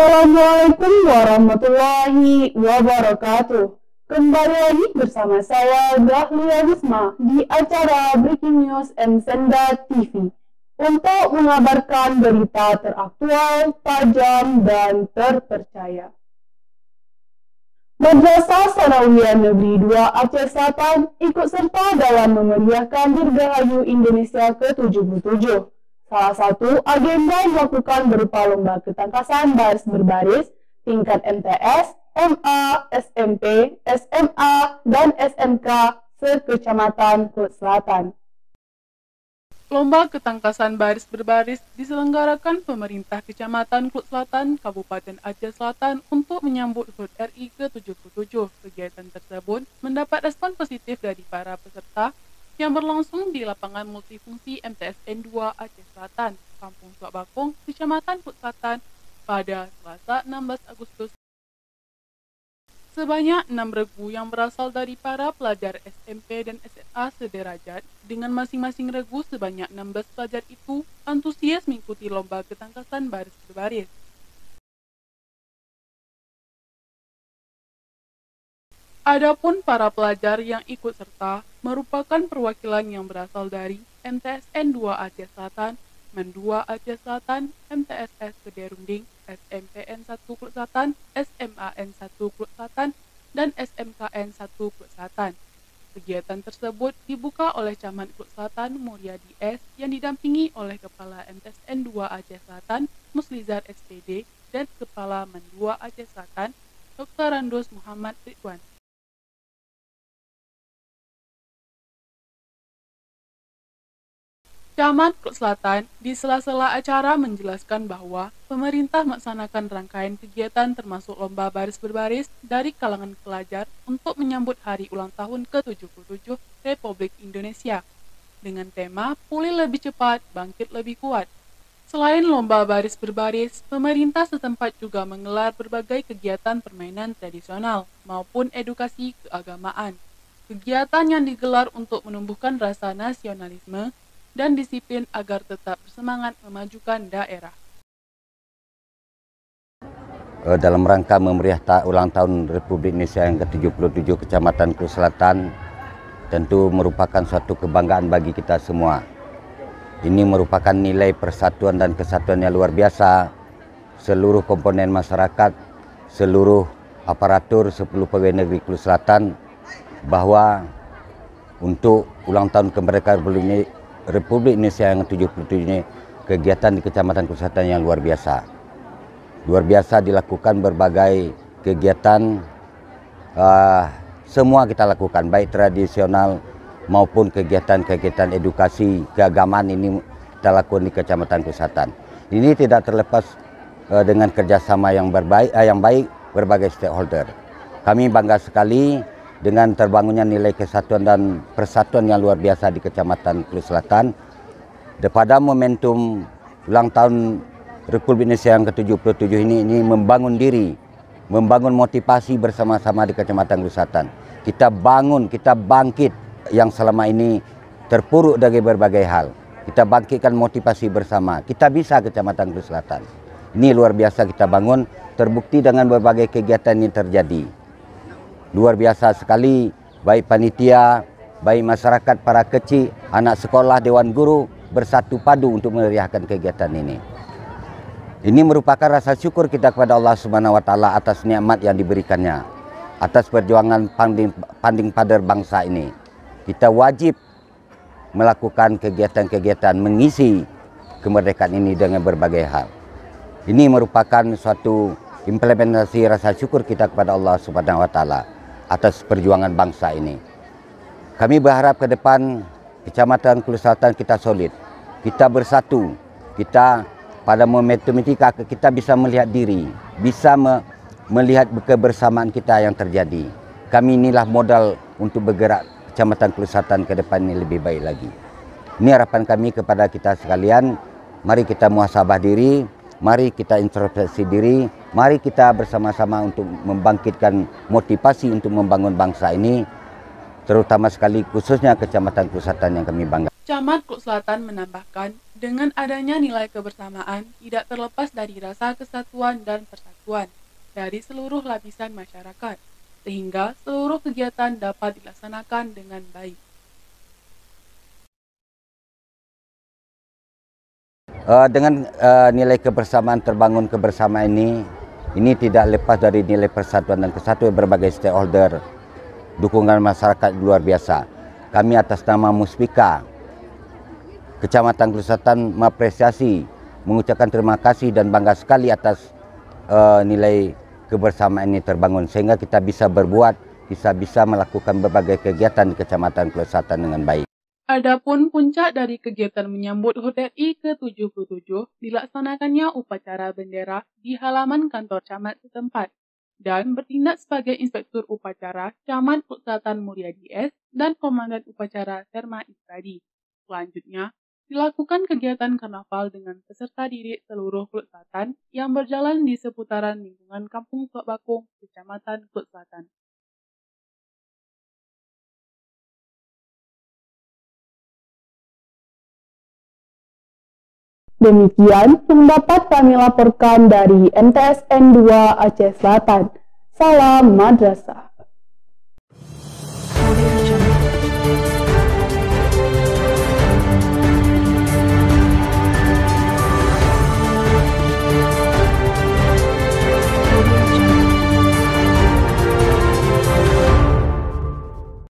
Assalamualaikum warahmatullahi wabarakatuh. Kembali lagi bersama saya Dahlia Wisma di acara Breaking News Senda TV untuk mengabarkan berita teraktual, tajam, dan terpercaya. Madrasah Sanawiyah Negeri 2 Aceh Selatan ikut serta dalam memeriahkan Dirgahayu Indonesia ke-77. Salah satu agenda yang dilakukan berupa lomba ketangkasan baris berbaris tingkat MTS, MA, SMP, SMA, dan SMK se-Kecamatan Kulit Selatan. Lomba ketangkasan baris berbaris diselenggarakan pemerintah Kecamatan Kulit Selatan, Kabupaten Aceh Selatan untuk menyambut HUT RI ke-77. Kegiatan tersebut mendapat respon positif dari para peserta yang berlangsung di lapangan multifungsi MTSN 2 Aceh Selatan, Kampung Suak Bakung, Kecamatan Kulit Selatan pada Selasa 16 Agustus. Sebanyak 6 regu yang berasal dari para pelajar SMP dan SMA sederajat dengan masing-masing regu sebanyak 16 pelajar itu antusias mengikuti lomba ketangkasan baris berbaris. Adapun para pelajar yang ikut serta merupakan perwakilan yang berasal dari MTSN 2 Aceh Selatan, MEN 2 Aceh Selatan, MTSS Kederunding, SMPN 1 Kulit Selatan, SMAN 1 Kulit Selatan, dan SMKN 1 Kulit Selatan. Kegiatan tersebut dibuka oleh Camat Kulit Selatan Muryadi S yang didampingi oleh Kepala MTSN 2 Aceh Selatan Muslizar SPD dan Kepala MEN 2 Aceh Selatan Dr. Randus Muhammad Ridwan. Camat Kulit Selatan di sela-sela acara menjelaskan bahwa pemerintah melaksanakan rangkaian kegiatan termasuk lomba baris berbaris dari kalangan pelajar untuk menyambut hari ulang tahun ke-77 Republik Indonesia dengan tema Pulih Lebih Cepat, Bangkit Lebih Kuat. Selain lomba baris berbaris, pemerintah setempat juga menggelar berbagai kegiatan permainan tradisional maupun edukasi keagamaan. Kegiatan yang digelar untuk menumbuhkan rasa nasionalisme dan disiplin agar tetap bersemangat memajukan daerah. Dalam rangka memeriah ulang tahun Republik Indonesia yang ke-77 Kecamatan Kulit Selatan, tentu merupakan suatu kebanggaan bagi kita semua. Ini merupakan nilai persatuan dan kesatuan yang luar biasa. Seluruh komponen masyarakat, seluruh aparatur 10 pegawai negeri Kulit Selatan, bahwa untuk ulang tahun kemerdekaan Republik Indonesia yang ke-77 ini, kegiatan di Kecamatan Kulit Selatan yang luar biasa. Luar biasa dilakukan berbagai kegiatan, semua kita lakukan, baik tradisional maupun kegiatan-kegiatan edukasi keagamaan ini kita lakukan di Kecamatan Kulit Selatan. Ini tidak terlepas dengan kerjasama yang baik berbagai stakeholder. Kami bangga sekali dengan terbangunnya nilai kesatuan dan persatuan yang luar biasa di Kecamatan Kulit Selatan. Pada momentum ulang tahun Republik Indonesia yang ke-77 ini membangun diri, membangun motivasi bersama-sama di Kecamatan Kulit Selatan. Kita bangun, kita bangkit yang selama ini terpuruk dari berbagai hal. Kita bangkitkan motivasi bersama. Kita bisa Kecamatan Kulit Selatan. Ini luar biasa kita bangun, terbukti dengan berbagai kegiatan yang terjadi. Luar biasa sekali, baik panitia, baik masyarakat, para kecil, anak sekolah, dewan guru bersatu padu untuk memeriahkan kegiatan ini. Ini merupakan rasa syukur kita kepada Allah Subhanahu wa Ta'ala atas nikmat yang diberikannya, atas perjuangan panding pader bangsa ini. Kita wajib melakukan kegiatan-kegiatan mengisi kemerdekaan ini dengan berbagai hal. Ini merupakan suatu implementasi rasa syukur kita kepada Allah Subhanahu wa Ta'ala atas perjuangan bangsa ini. Kami berharap ke depan Kecamatan Kulit Selatan kita solid, kita bersatu, kita pada momentum ini kita bisa melihat diri, bisa melihat kebersamaan kita yang terjadi. Kami inilah modal untuk bergerak Kecamatan Kulit Selatan ke depan ini lebih baik lagi. Ini harapan kami kepada kita sekalian. Mari kita muhasabah diri, mari kita introspeksi diri, mari kita bersama-sama untuk membangkitkan motivasi untuk membangun bangsa ini, terutama sekali khususnya Kecamatan Kulit Selatan yang kami banggakan. Camat Kulit Selatan menambahkan, Dengan adanya nilai kebersamaan, tidak terlepas dari rasa kesatuan dan persatuan dari seluruh lapisan masyarakat, sehingga seluruh kegiatan dapat dilaksanakan dengan baik. Dengan nilai kebersamaan terbangun kebersamaan ini tidak lepas dari nilai persatuan dan kesatuan berbagai stakeholder, dukungan masyarakat luar biasa. Kami atas nama Muspika Kecamatan Klus Selatan mengapresiasi, mengucapkan terima kasih dan bangga sekali atas nilai kebersamaan ini terbangun sehingga kita bisa berbuat, bisa melakukan berbagai kegiatan di Kecamatan Klus Selatan dengan baik. Adapun puncak dari kegiatan menyambut HUT RI ke-77 dilaksanakannya upacara bendera di halaman kantor camat setempat dan bertindak sebagai inspektur upacara Camat Klus Selatan Muryadi S dan Komandan Upacara Serma Istradi. Selanjutnya, dilakukan kegiatan karnaval dengan peserta didik seluruh Klus Selatan yang berjalan di seputaran lingkungan Kampung Tok Bakung, Kecamatan Klus Selatan. Demikian yang dapat kami laporkan dari MTSN 2 Aceh Selatan. Salam Madrasah.